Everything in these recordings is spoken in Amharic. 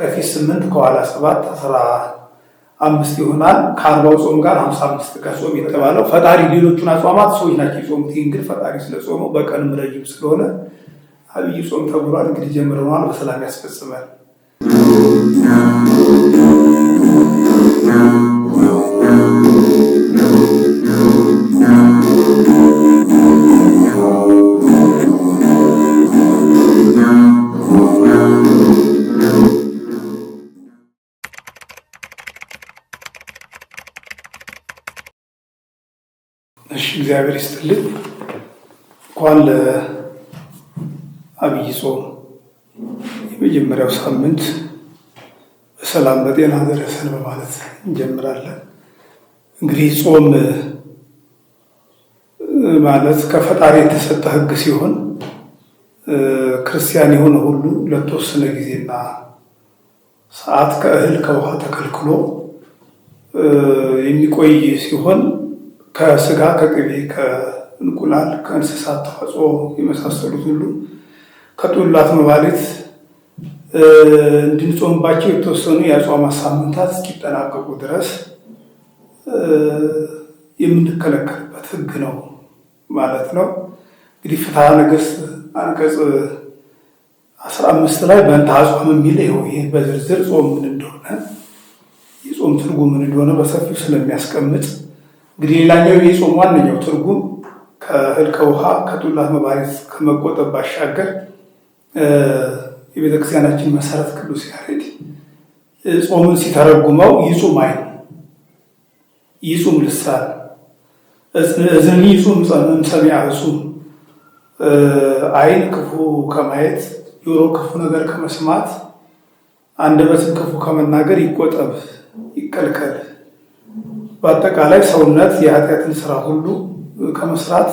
ከፊት 8 ከኋላ 7 15 ይሆናል። ከ40 ጾም ጋር 55 ቀን ጾም የተባለው ፈጣሪ ሌሎቹን አጽዋማት ሰዎች ናቸው የጾሙት። ይህን ግን ፈጣሪ ስለጾመው በቀንም ረጅም ስለሆነ አብይ ጾም ተብሏል። እንግዲህ ጀምረናል። በሰላም ያስፈጽመን። እግዚአብሔር ይስጥልኝ። እንኳን ለአብይ ጾም የመጀመሪያው ሳምንት በሰላም በጤና ደረሰን በማለት እንጀምራለን። እንግዲህ ጾም ማለት ከፈጣሪ የተሰጠ ሕግ ሲሆን ክርስቲያን የሆነ ሁሉ ለተወሰነ ጊዜና ሰዓት ከእህል ከውሃ ተከልክሎ የሚቆይ ሲሆን ከስጋ ከቅቤ ከእንቁላል ከእንስሳት ተዋጽኦ የመሳሰሉት ሁሉ ከጡላት መባሌት እንድንጾምባቸው የተወሰኑ የአጽዋማት ሳምንታት እስኪጠናቀቁ ድረስ የምንከለከልበት ሕግ ነው ማለት ነው። እንግዲህ ፍትሐ ነገሥት አንቀጽ 15 ላይ በእንተ አጽዋም የሚል ይህ በዝርዝር ጾም ምን እንደሆነ የጾም ትርጉም ምን እንደሆነ በሰፊው ስለሚያስቀምጥ እንግዲህ ሌላኛው የጾም ዋነኛው ትርጉም ከእህል ከውሃ ከጡላት መባሌት ከመቆጠብ ባሻገር የቤተክርስቲያናችን መሰረት ቅዱስ ያሬድ ጾምን ሲተረጉመው ይጹም ዓይን ይጹም ልሳን እዝኒ ይጹም ሰሚዐ እሱም፣ ዓይን ክፉ ከማየት ጆሮ ክፉ ነገር ከመስማት አንደበትን ክፉ ከመናገር ይቆጠብ ይከልከል። በአጠቃላይ ሰውነት የኃጢአትን ስራ ሁሉ ከመስራት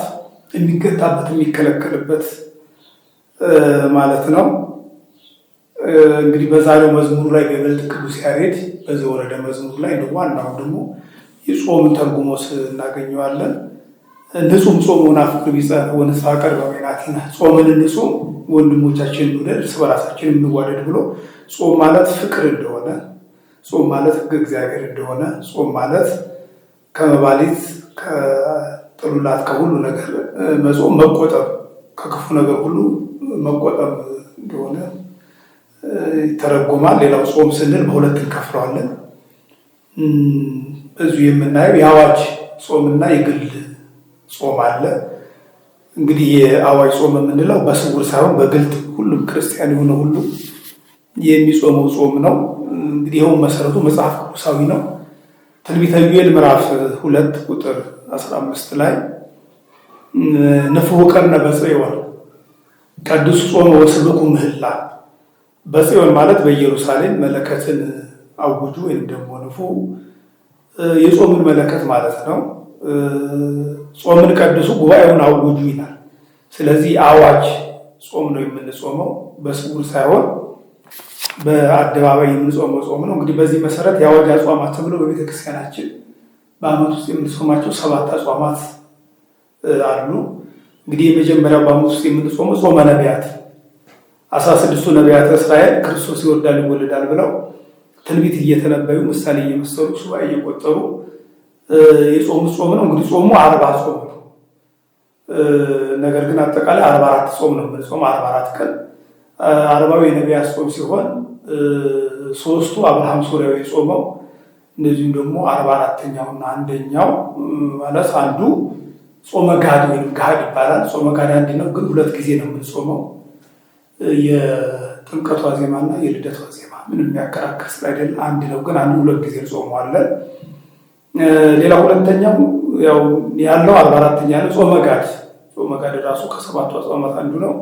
የሚገታበት የሚከለከልበት ማለት ነው። እንግዲህ በዛሬው መዝሙሩ ላይ በይበልጥ ቅዱስ ያሬድ በዘወረደ መዝሙር ላይ ዋናው ደግሞ የጾምን ተርጉሞስ እናገኘዋለን። ንጹም ጾም ወናፍቅር ቢጸን ወንትፋቀር በበይናቲነ፣ ጾምን እንጹም ወንድሞቻችን እንውደድ እርስ በራሳችን እንዋደድ ብሎ ጾም ማለት ፍቅር እንደሆነ፣ ጾም ማለት ሕገ እግዚአብሔር እንደሆነ፣ ጾም ማለት ከመባሊት ከጥሉላት ከሁሉ ነገር መጾም መቆጠብ ከክፉ ነገር ሁሉ መቆጠብ እንደሆነ ይተረጎማል። ሌላው ጾም ስንል በሁለት እንከፍለዋለን። እዚሁ የምናየው የአዋጅ ጾምና የግል ጾም አለ። እንግዲህ የአዋጅ ጾም የምንለው በስውር ሳይሆን በግልጥ ሁሉም ክርስቲያን የሆነ ሁሉ የሚጾመው ጾም ነው። እንግዲህ ይኸው መሰረቱ መጽሐፍ ቅዱሳዊ ነው። ትንቢተ ኢዩኤል ምዕራፍ 2 ቁጥር 15 ላይ ንፍሑ ቀርነ በጽዮን ቅዱስ ጾም ወስብኩ ምህላ፣ በጽዮን ማለት በኢየሩሳሌም መለከትን አውጁ ወይም ደግሞ ንፉ የጾምን መለከት ማለት ነው። ጾምን ቀድሱ ጉባኤውን አውጁ ይላል። ስለዚህ አዋጅ ጾም ነው የምንጾመው፣ በስውር ሳይሆን በአደባባይ የምንጾመው ጾም ነው። እንግዲህ በዚህ መሰረት የአዋጅ አጽዋማት ተብሎ በቤተክርስቲያናችን በዓመት ውስጥ የምንጾማቸው 7 አጽዋማት አሉ። እንግዲህ የመጀመሪያው በዓመት ውስጥ የምንጾመው ጾመ ነቢያት 16ቱ ነቢያተ እስራኤል ክርስቶስ ይወርዳል ይወለዳል ብለው ትንቢት እየተነበዩ ምሳሌ እየመሰሉ ሱባኤ እየቆጠሩ የጾሙ ጾም ነው። እንግዲህ ጾሙ 40 ጾም ነው። ነገር ግን አጠቃላይ 44 ጾም ነው የምንጾም 44 ቀን። 40ው የነቢያት ጾም ሲሆን 3ቱ አብርሃም ሶርያዊ ጾመው፣ እንደዚሁም ደግሞ 44ኛውና አንደኛው ማለት አንዱ ጾመ ጋድ ወይም ጋድ ይባላል። ጾመ ጋድ አንድ ነው፣ ግን 2 ጊዜ ነው የምንጾመው። የጥምቀት ዋዜማና የልደት ዋዜማ ምንም የሚያከራክር ስላይደል አንድ ነው፣ ግን አንዱ 2 ጊዜ ጾመዋለን። ሌላ ሁለተኛው ያው ያለው 44ኛ ነው ጾመ ጋድ። ጾመ ጋድ ራሱ ከ7ቱ አጽዋማት አንዱ ነው፣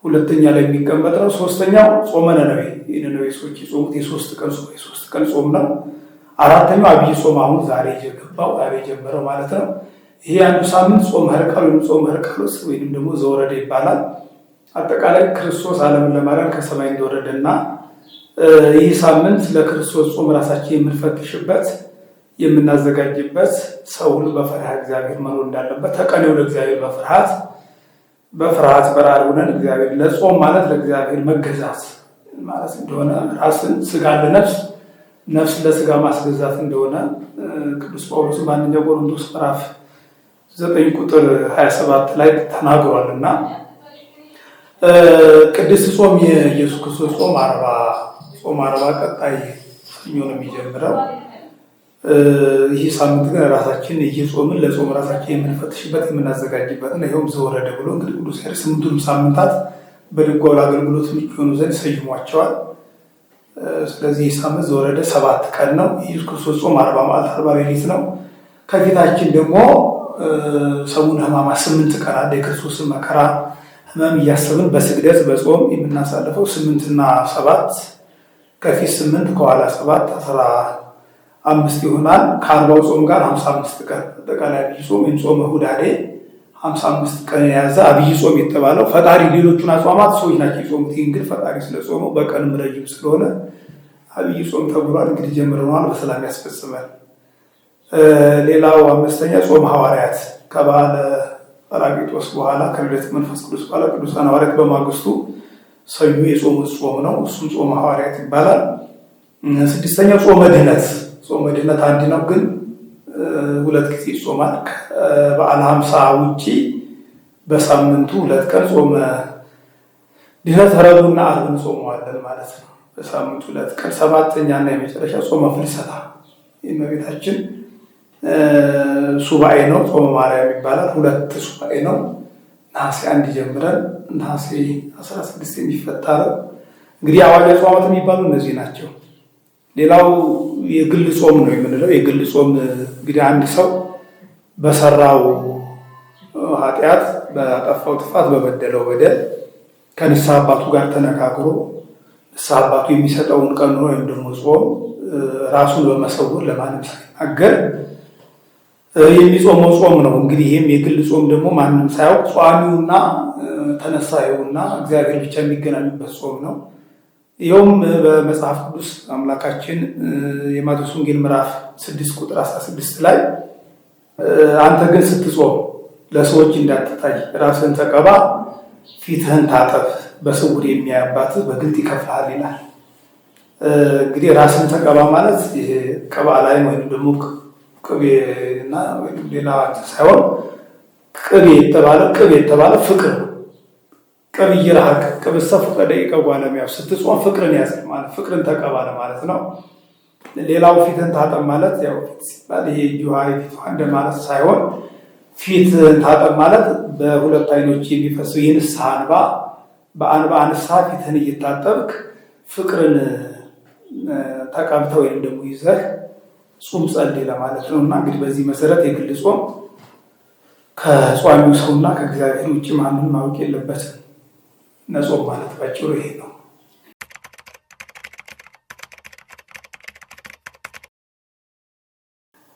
ሁለተኛ ላይ የሚቀመጥ ነው። ሶስተኛው ጾመ ነነዌ፣ የነነዌ ሰዎች የጾሙት የ3 ቀን ጾም ነው። አራተኛው አብይ ጾም አሁን ዛሬ የገባው ዛሬ የጀመረው ማለት ነው። ይሄ አንዱ ሳምንት ጾመ ሕርቃል ወይም ጾመ ሕርቃሎስ ወይም ደግሞ ዘወረደ ይባላል። አጠቃላይ ክርስቶስ ዓለምን ለማዳን ከሰማይ እንደወረደና ይህ ሳምንት ለክርስቶስ ጾም ራሳችን የምንፈትሽበት የምናዘጋጅበት፣ ሰው ሁሉ በፈሪሃ እግዚአብሔር መኖር እንዳለበት ተቀኔው ለእግዚአብሔር በፍርሃት በረአድ ሆነን እግዚአብሔር ለጾም ማለት ለእግዚአብሔር መገዛት ማለት እንደሆነ ራስን ስጋ ለነፍስ ነፍስ ለስጋ ማስገዛት እንደሆነ ቅዱስ ጳውሎስ በአንደኛ ቆሮንቶስ ምዕራፍ 9 ቁጥር 27 ላይ ተናግሯል። እና ቅድስት ጾም የኢየሱስ ክርስቶስ ጾም አርባ ቀጣይ ሰኞ ነው የሚጀምረው። ይህ ሳምንት ግን ራሳችን እየጾምን ለጾም ራሳችን የምንፈትሽበት የምናዘጋጅበት ነው። ይኸውም ዘወረደ ብሎ እንግዲህ ቅዱስ ያሬድ 8ቱንም ሳምንታት በድጓው አገልግሎት ምቹ የሆኑ ዘንድ ሰይሟቸዋል። ስለዚህ ይህ ሳምንት ዘወረደ 7 ቀን ነው። ኢየሱስ ክርስቶስ ጾም 40 መዓልት 40 ሌሊት ነው። ከፊታችን ደግሞ ሰሙነ ሕማማት 8 ቀን አለ። የክርስቶስን መከራ ሕመም እያሰብን በስግደት በጾም የምናሳልፈው 8 እና 7 ከፊት 8 ከኋላ 7 15 ይሆናል። ከ40ው ጾም ጋር 55 ቀን አጠቃላይ አብይ ጾም ወይም ጾመ ሁዳዴ 55 ቀን የያዘ አብይ ጾም የተባለው ፈጣሪ ሌሎቹን አጽዋማት ሰዎች ናቸው የጾሙት። ይህን ግን ፈጣሪ ስለጾመው በቀንም ረጅም ስለሆነ አብይ ጾም ተብሏል። እንግዲህ ጀምረናል፣ በሰላም ያስፈጽመን። ሌላው 5ኛ ጾም ሐዋርያት ከበዓለ ጰራቅሊጦስ በኋላ ከልደት መንፈስ ቅዱስ በኋላ ቅዱሳን ሐዋርያት በማግስቱ ሰኞ የጾሙት ጾም ነው። እሱም ጾመ ሐዋርያት ይባላል። 6ኛው ጾመ ድኅነት። ጾመ ድኅነት አንድ ነው፣ ግን 2 ጊዜ ይጾማል። በዓለ ሃምሳ ውጪ በሳምንቱ 2 ቀን ጾመ ድኅነት ረቡዕና ዓርብን ጾመዋለን ማለት ነው። በሳምንቱ 2 ቀን። 7ኛ እና የመጨረሻ ጾመ ፍልሰታ የእመቤታችን ሱባኤ ነው። ጾመ ማርያም ይባላል። 2 ሱባኤ ነው። ነሐሴ 1 ጀምረን ነሐሴ 16 የሚፈታ ነው። እንግዲህ አዋጅ አጽዋማት የሚባሉ እነዚህ ናቸው። ሌላው የግል ጾም ነው የምንለው። የግል ጾም እንግዲህ አንድ ሰው በሰራው ኃጢአት፣ በአጠፋው ጥፋት፣ በበደለው በደል ከንስሐ አባቱ ጋር ተነጋግሮ ንስሐ አባቱ የሚሰጠውን ቀን ወይም ደግሞ ጾም ራሱን በመሰወር ለማንም ሳይናገር የሚጾመው ጾም ነው። እንግዲህ ይህም የግል ጾም ደግሞ ማንም ሳያውቅ ጿሚውና ተነሳዩና እግዚአብሔር ብቻ የሚገናኙበት ጾም ነው። ይኸውም በመጽሐፍ ቅዱስ አምላካችን የማቴዎስ ወንጌል ምዕራፍ 6 ቁጥር 16 ላይ አንተ ግን ስትጾም ለሰዎች እንዳትታይ ራስህን ተቀባ፣ ፊትህን ታጠብ፣ በስውር የሚያይ አባትህ በግልጥ ይከፍልሃል ይላል። እንግዲህ ራስን ተቀባ ማለት ይሄ ቅባ ላይ ወይም ደግሞ ቅቤና ሌላ ሳይሆን ቅቤ የተባለ ፍቅር ነው። ቅብ ይራቅ ቅብሰ ፍቅር ደቂቀ ስትጾም ፍቅርን ያዝ ማለት ፍቅርን ተቀባ ማለት ነው። ሌላው ፊትን ታጠብ ማለት ያው ሲባል ይሄ ጁሃይ ፊት እንደማለት ሳይሆን ፊትን ታጠብ ማለት በሁለት አይኖች የሚፈሰው የንስሐ እንባ በአንባ ንስሐ ፊትን እየታጠብክ ፍቅርን ተቀብተው ወይም ደግሞ ይዘህ ጾም ጸልይ ለማለት ነው። እና እንግዲህ በዚህ መሰረት የግል ጾም ከጿሚው ሰውና ከእግዚአብሔር ውጭ ማንም ማወቅ የለበትም። ነጾም ማለት ባጭሩ ይሄ ነው።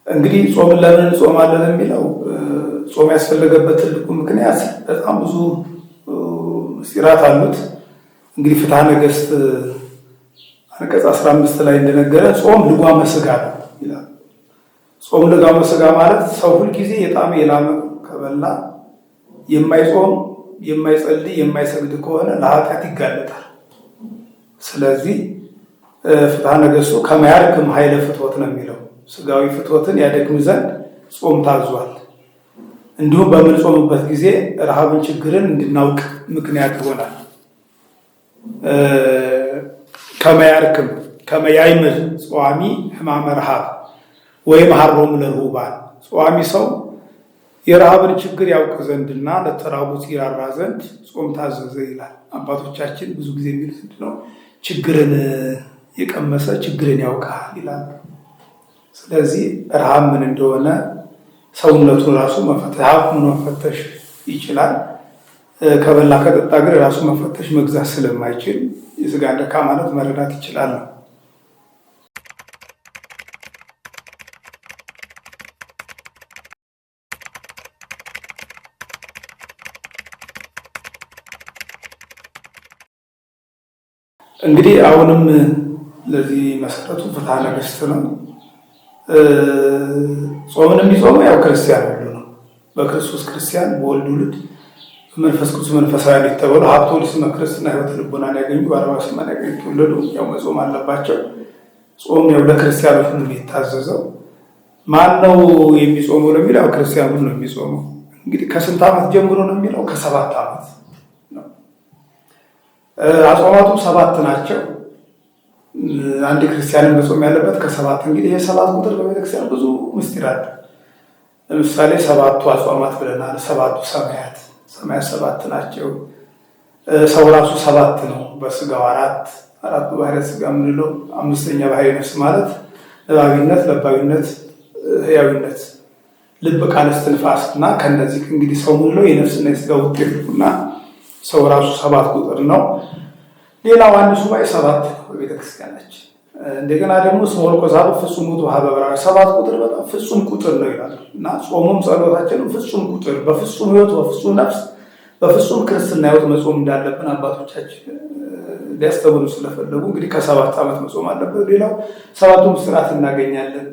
እንግዲህ ጾምን ለምን እንጾማለን የሚለው ጾም ያስፈለገበት ትልቁ ምክንያት በጣም ብዙ ምስጢራት አሉት። እንግዲህ ፍትሐ ነገሥት አንቀጽ 15 ላይ እንደነገረ ጾም ልጓመ ሥጋ ነው ይላል። ጾም ልጓመ ሥጋ ማለት ሰው ሁልጊዜ የጣመ የላመ ከበላ የማይጾም የማይጸልይ የማይሰግድ ከሆነ ለኃጢአት ይጋለጣል። ስለዚህ ፍትሐ ነገሥቱ ከመያርክም ኃይለ ፍትወት ነው የሚለው ሥጋዊ ፍትወትን ያደክም ዘንድ ጾም ታዟል። እንዲሁም በምንጾምበት ጊዜ ረሃብን፣ ችግርን እንድናውቅ ምክንያት ይሆናል። ከመያርክም ከመያይምር ጿሚ ሕማመ ረሃብ ወይም ሀሮሙ ለርሁባን ጿሚ ሰው የረሃብን ችግር ያውቅ ዘንድና ለተራቡት ይራራ ዘንድ ጾም ታዘዘ ይላል። አባቶቻችን ብዙ ጊዜ የሚሉት ነው ችግርን የቀመሰ ችግርን ያውቃል ይላል። ስለዚህ ረሃብ ምን እንደሆነ ሰውነቱን ራሱ መፈተሽ ይችላል። ከበላ ከጠጣ ግን ራሱ መፈተሽ መግዛት ስለማይችል የሥጋ ደካማነት መረዳት ይችላል። እንግዲህ አሁንም ለዚህ መሰረቱ ፍትሐ ነገሥት ነው። ጾምን የሚጾመው ያው ክርስቲያን ሁሉ ነው። በክርስቶስ ክርስቲያን በወልድ ውልድ መንፈስ ቅዱስ መንፈሳውያን የተባሉ ሀብተ ወልድ ስመ ክርስትና ሕይወተ ልቦናን ያገኙ በአርባ ሰማን ያገኙ የተወለዱ ያው መጾም አለባቸው። ጾም ያው ለክርስቲያኖች ነው የሚታዘዘው። ማን ነው የሚጾመው ለሚለው ክርስቲያኑ ነው የሚጾመው። እንግዲህ ከስንት ዓመት ጀምሮ ነው የሚለው? ከ7 ዓመት ነው። አጽዋማቱ 7 ናቸው። አንድ ክርስቲያንን መጾም ያለበት ከ7። እንግዲህ የ7 ቁጥር በቤተክርስቲያን ብዙ ምስጢር አለ። ለምሳሌ 7ቱ አጽዋማት ብለናል። 7ቱ ሰማያት 7 ናቸው። ሰው ራሱ 7 ነው። በስጋው 4 ባህርያተ ስጋ የምንለው 5ኛ ባህርይ ነፍስ ማለት ነባቢነት፣ ለባዊነት፣ ህያዊነት፣ ልብ፣ ቃል፣ እስትንፋስ እና ከነዚህ እንግዲህ ሰው የምንለው የነፍስና የስጋ ውጤት እና ሰው ራሱ 7 ቁጥር ነው። ሌላው አንድ ሱባኤ 7 ነው በቤተክርስቲያናችን። እንደገና ደግሞ ስመወልቆ ዛብ ፍጹም ውእቱ ሀበ በራዊ 7 ቁጥር በጣም ፍጹም ቁጥር ነው ይላል እና ጾሙም ጸሎታችንም ፍጹም ቁጥር በፍጹም ህይወት በፍጹም ነፍስ በፍጹም ክርስትና ህይወት መጾም እንዳለብን አባቶቻችን ሊያስተምሩ ስለፈለጉ እንግዲህ ከ7 ዓመት መጾም አለበት። ሌላው 7ቱ ምስጢራት እናገኛለን።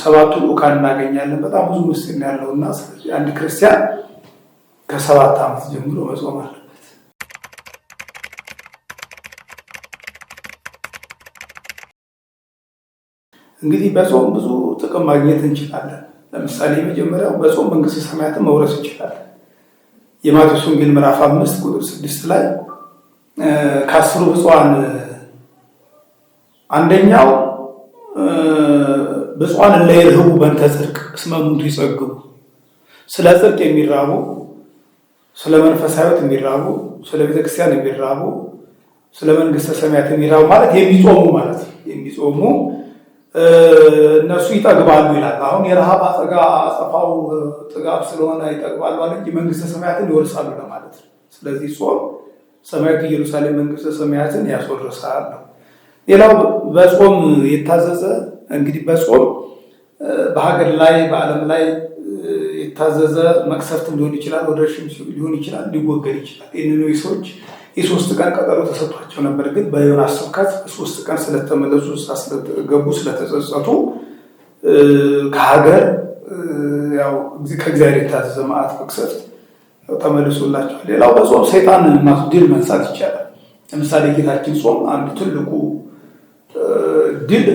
7ቱ ሉቃን እናገኛለን። በጣም ብዙ ምስጢር ነው ያለው እና አንድ ክርስቲያን ከ7 ዓመት ጀምሮ መጾም አለበት። እንግዲህ በጾም ብዙ ጥቅም ማግኘት እንችላለን። ለምሳሌ የመጀመሪያው በጾም መንግስተ ሰማያትን መውረስ እንችላለን። የማቴዎስ ወንጌል ምዕራፍ 5 ቁጥር 6 ላይ ከ10 ብፁዓን አንደኛው ብፁዓን እለ ይርህቡ በእንተ ጽድቅ እስመ እሙንቱ ይጸግቡ፣ ስለ ጽድቅ የሚራቡ፣ ስለ መንፈሳዊ ሕይወት የሚራቡ፣ ስለ ቤተክርስቲያን የሚራቡ፣ ስለ መንግስተ ሰማያት የሚራቡ ማለት የሚጾሙ ማለት ነው። የሚጾሙ እነሱ ይጠግባሉ ይላል። አሁን የረሃብ አጸፋው ጥጋብ ስለሆነ ይጠግባሉ አለ እንጂ መንግስተ ሰማያትን ይወርሳሉ ለማለት ነው። ስለዚህ ጾም ሰማያዊት ኢየሩሳሌም መንግስተ ሰማያትን ያስወርሳል ነው። ሌላው በጾም የታዘዘ እንግዲህ በጾም በሀገር ላይ በዓለም ላይ የታዘዘ መቅሰፍትም ሊሆን ይችላል፣ ወረርሽኝ ሊሆን ይችላል፣ ሊወገድ ይችላል። ይህንኑ ሰዎች የ3 ቀን ቀጠሮ ተሰጥቷቸው ነበር። ግን በዮናስ ስብከት 3 ቀን ስለተመለሱ ስለገቡ ስለተጸጸቱ ከሀገር ያው ከእግዚአብሔር የታዘዘ መዓት መቅሰፍት ተመልሶላቸዋል። ሌላው በጾም ሰይጣን ድል መንሳት ይቻላል። ለምሳሌ ጌታችን ጾም አንዱ ትልቁ ድል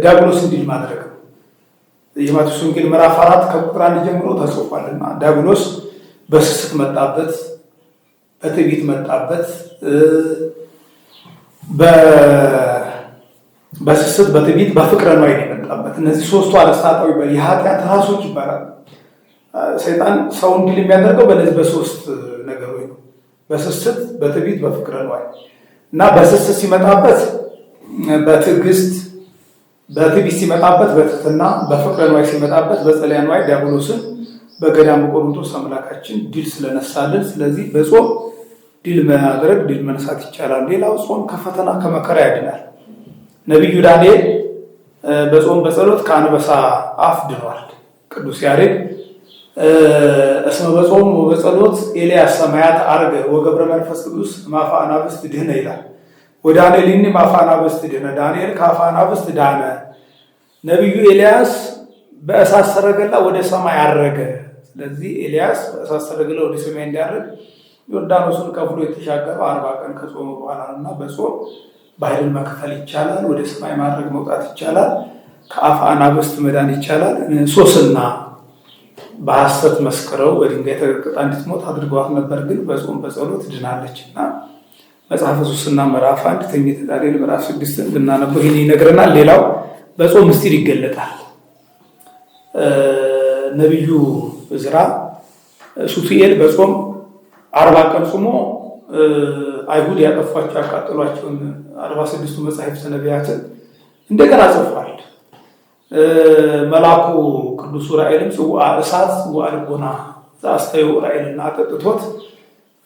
ዲያብሎስን ድል ማድረግ ነው። የማቴዎስ ወንጌል ምዕራፍ 4 ከቁጥር 1 ጀምሮ ተጽፏልና ዲያብሎስ በስስት መጣበት፣ በትዕቢት መጣበት፣ በስስት በትዕቢት በፍቅረ ነዋይ የመጣበት። እነዚህ 3ቱ አለስታጣዊ የኃጢአት ራሶች ይባላሉ። ሰይጣን ሰውን ድል የሚያደርገው በእነዚህ በ3 ነገሮች ነው። በስስት፣ በትዕቢት፣ በፍቅረ ነዋይ እና በስስት ሲመጣበት በትዕግስት፣ በትዕቢት ሲመጣበት በትህትና፣ በፍቅረ ነዋይ ሲመጣበት በጸልያ ነዋይ ዲያብሎስን በገዳመ ቆሮንቶስ አምላካችን ድል ስለነሳልን፣ ስለዚህ በጾም ድል ማድረግ ድል መንሳት ይቻላል። ሌላው ጾም ከፈተና ከመከራ ያድናል። ነቢዩ ዳንኤል በጾም በጸሎት ከአንበሳ አፍ ድኗል። ቅዱስ ያሬድ እስመ በጾም ወበጸሎት ኤልያስ ሰማያት አርገ ወገብረ መንፈስ ቅዱስ ማፈ አናብስት ድህነ ይላል። ወዳንኤልኒ ማፈ አናብስት ድህነ፣ ዳንኤል ከአፈ አናብስት ዳነ። ነቢዩ ኤልያስ በእሳት ሰረገላ ወደ ሰማይ አረገ። ስለዚህ ኤልያስ በእሳት ሰረገላ ወደ ሰማይ እንዲያርግ ዮርዳኖስን ከፍሎ የተሻገረው 40 ቀን ከጾመ በኋላ እና በጾም ባህርን መክፈል ይቻላል። ወደ ሰማይ ማድረግ መውጣት ይቻላል። ከአፈ አናብስት መዳን ይቻላል። ሶስና በሐሰት መስክረው በድንጋይ ተቀጥቅጣ እንድትሞት አድርገዋት ነበር። ግን በጾም በጸሎት ድናለች እና መጽሐፈ ሶስና ምዕራፍ 1 ትንቢተ ዳንኤል ምዕራፍ 6 ብናነበው ይህን ይነግረናል። ሌላው በጾም ምስጢር ይገለጣል። ነቢዩ ዕዝራ ሱቱኤል በጾም 40 ቀን ጾሞ አይሁድ ያጠፏቸው ያቃጠሏቸውን 46ቱ መጻሕፍተ ነቢያትን እንደገና ጽፏል። መልአኩ ቅዱስ ዑራኤልም ጽዋዐ እሳት ጽዋዐ ልቦና ዘአስተዩ ዑራኤልን አጠጥቶት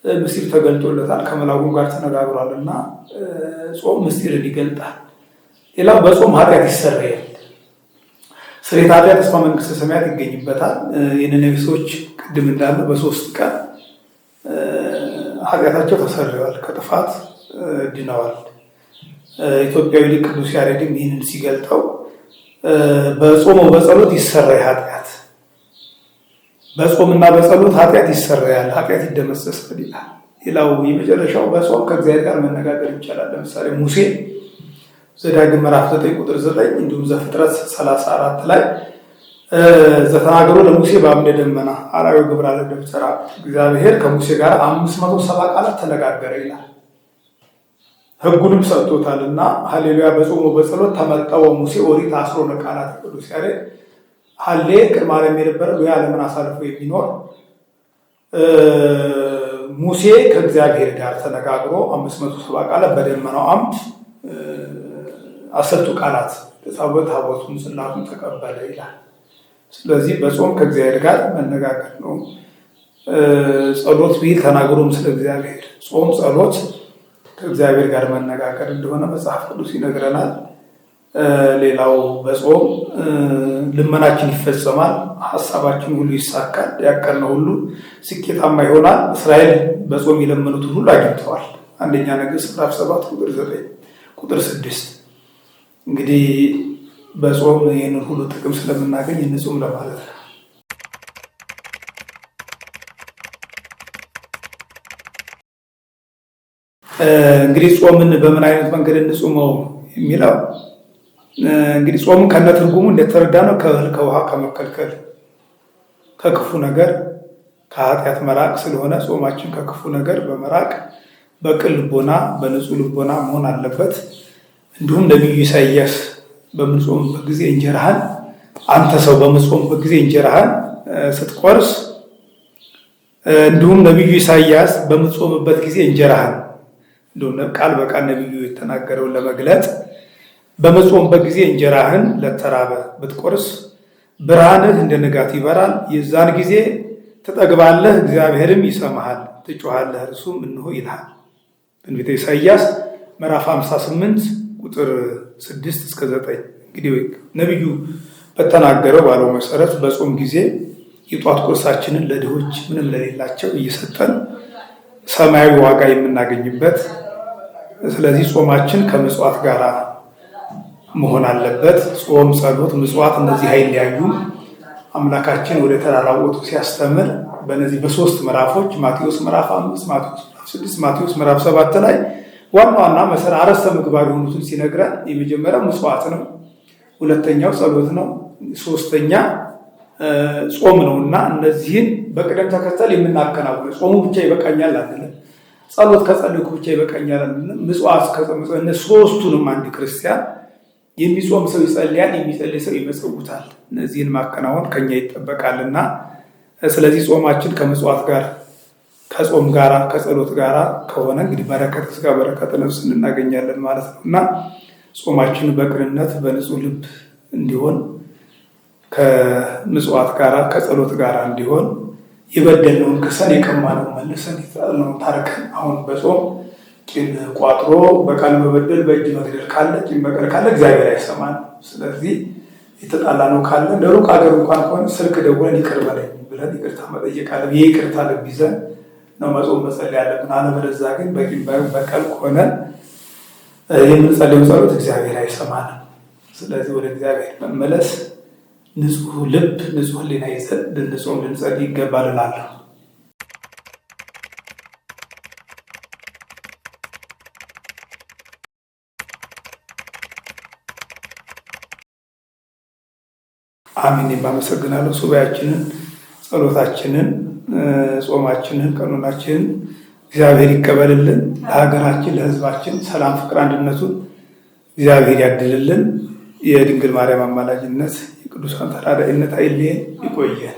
ምስጢር ተገልጦለታል። ከመልአኩ ጋር ተነጋግሯልና ጾም ምስጢርን ይገልጣል። ሌላው በጾም ኃጢአት ይሰረያል። ስርየተ ኃጢአት ተስፋ መንግስተ ሰማያት ይገኝበታል። የነነዌ ሰዎች ቅድም እንዳለው በ3 ቀን ኃጢአታቸው ተሰርየዋል፣ ከጥፋት ድነዋል። ኢትዮጵያዊ ሊቅ ቅዱስ ያሬድም ይህንን ሲገልጠው በጾም በጸሎት ይሰረይ ኃጢአት በጾምና በጸሎት ኃጢአት ይሰረያል፣ ኃጢአት ይደመሰሳል ይላል። ሌላው የመጨረሻው በጾም ከእግዚአብሔር ጋር መነጋገር ይቻላል። ለምሳሌ ሙሴ ዘዳግም ምዕራፍ 9 ቁጥር 9 እንዲሁም ዘፍጥረት 34 ላይ ዘተናገሮ ለሙሴ በአምደ ደመና አርአዮ ግብረ ለደብተራ እግዚአብሔር ከሙሴ ጋር 570 ቃላት ተነጋገረ ይላል። ሕጉንም ሰጥቶታልና ሃሌሉያ። በጾሙ በጸሎት ተመጠወ ሙሴ ኦሪት አስሮ ለቃላት ቅዱስ ያሬድ ሀሌ ቅድመ ዓለም የነበረ ዓለምን አሳልፎ የሚኖር ሙሴ ከእግዚአብሔር ጋር ተነጋግሮ 570 ቃላት በደመናው አምድ 10ቱ ቃላት ታቦቱን ጽላቱን ተቀበለ ይላል። ስለዚህ በጾም ከእግዚአብሔር ጋር መነጋገር ነው። ጸሎት ቢል ተናግሮም ስለ እግዚአብሔር ጾም ጸሎት ከእግዚአብሔር ጋር መነጋገር እንደሆነ መጽሐፍ ቅዱስ ይነግረናል። ሌላው በጾም ልመናችን ይፈጸማል፣ ሀሳባችን ሁሉ ይሳካል፣ ያቀድነው ሁሉ ስኬታማ ይሆናል። እስራኤል በጾም የለመኑትን ሁሉ አግኝተዋል። አንደኛ ነገሥት ምዕራፍ 7 ቁጥር 9 ቁጥር 6። እንግዲህ በጾም ይህንን ሁሉ ጥቅም ስለምናገኝ እንጹም ለማለት ነው። እንግዲህ ጾምን በምን አይነት መንገድ እንጹመው የሚለው እንግዲህ ጾምን ከነ ትርጉሙ እንደተረዳ ነው። ከእህል ከውሃ ከመከልከል ከክፉ ነገር ከኃጢአት መራቅ ስለሆነ ጾማችን ከክፉ ነገር በመራቅ በቅን ልቦና በንጹህ ልቦና መሆን አለበት። እንዲሁም ነቢዩ ኢሳይያስ በምንጾምበት ጊዜ እንጀራህን አንተ ሰው በምንጾምበት ጊዜ እንጀራህን ስትቆርስ እንዲሁም ነቢዩ ኢሳይያስ በምንጾምበት ጊዜ እንጀራህን እንደሆነ ቃል በቃል ነቢዩ የተናገረውን ለመግለጥ በመጾምበት ጊዜ እንጀራህን ለተራበ ብትቆርስ ብርሃንህ እንደ ንጋት ይበራል፣ የዛን ጊዜ ትጠግባለህ፣ እግዚአብሔርም ይሰማሃል፣ ትጮኻለህ፣ እርሱም እንሆ ይልሃል። ትንቢተ ኢሳይያስ ምዕራፍ 58 ቁጥር 6 እስከ 9። እንግዲህ ነቢዩ በተናገረው ባለው መሰረት በጾም ጊዜ የጧት ቁርሳችንን ለድሆች ምንም ለሌላቸው እየሰጠን ሰማያዊ ዋጋ የምናገኝበት፣ ስለዚህ ጾማችን ከምጽዋት ጋር መሆን አለበት። ጾም፣ ጸሎት፣ ምጽዋት እነዚህ አይለያዩ። አምላካችን ወደ ተራራው ወጥቶ ሲያስተምር በእነዚህ በሶስት ምዕራፎች ማቴዎስ ምዕራፍ 5፣ ማቴዎስ ምዕራፍ 6፣ ማቴዎስ ምዕራፍ 7 ላይ ዋና ዋና መሰረት አረስተ ምግባር የሆኑትን ሲነግረን የመጀመሪያው ምጽዋት ነው፣ ሁለተኛው ጸሎት ነው፣ ሶስተኛ ጾም ነው እና እነዚህን በቅደም ተከተል የምናከናውነው ጾሙ ብቻ ይበቃኛል አንልም፣ ጸሎት ከጸለይኩ ብቻ ይበቃኛል አንልም፣ ምጽዋት ከጸለይኩ ሶስቱንም አንድ ክርስቲያን የሚጾም ሰው ይጸልያል፣ የሚጸልይ ሰው ይመጸውታል። እነዚህን ማከናወን ከኛ ይጠበቃልና ስለዚህ ጾማችን ከምጽዋት ጋር ከጾም ጋራ ከጸሎት ጋራ ከሆነ እንግዲህ በረከተ ሥጋ በረከተ ነፍስ እናገኛለን ማለት ነው እና ጾማችን በቅንነት በንጹህ ልብ እንዲሆን ከምጽዋት ጋራ ከጸሎት ጋራ እንዲሆን የበደልነውን ክሰን የቀማነውን መልሰን የተጣልነውን ታርቀን አሁን በጾም ቂም ቋጥሮ በቃል መበደል በእጅ መግደል ካለ ቂም በቀል ካለ እግዚአብሔር አይሰማን። ስለዚህ የተጣላነው ካለ ለሩቅ ሀገር እንኳን ከሆነ ስልክ ደውለን ይቅር በለኝ ብለን ይቅርታ መጠየቅ አለ። ይቅርታ ልብ ይዘን ነው መጾም መጸለይ ያለብን። አለበለዚያ ግን በቂም በቀል ከሆነ የምንጸልየው ጸሎት እግዚአብሔር አይሰማንም። ስለዚህ ወደ እግዚአብሔር መመለስ፣ ንጹህ ልብ ንጹህ ሕሊና ይዘን ልንጾም ልንጸልይ ይገባል እላለሁ። አሚን። የማመሰግናለሁ። ሱባኤያችንን፣ ጸሎታችንን፣ ጾማችንን፣ ቀኖናችንን እግዚአብሔር ይቀበልልን። ለሀገራችን ለሕዝባችን ሰላም፣ ፍቅር፣ አንድነቱን እግዚአብሔር ያድልልን። የድንግል ማርያም አማላጅነት የቅዱሳን ተራዳኢነት አይለየን። ይቆየን።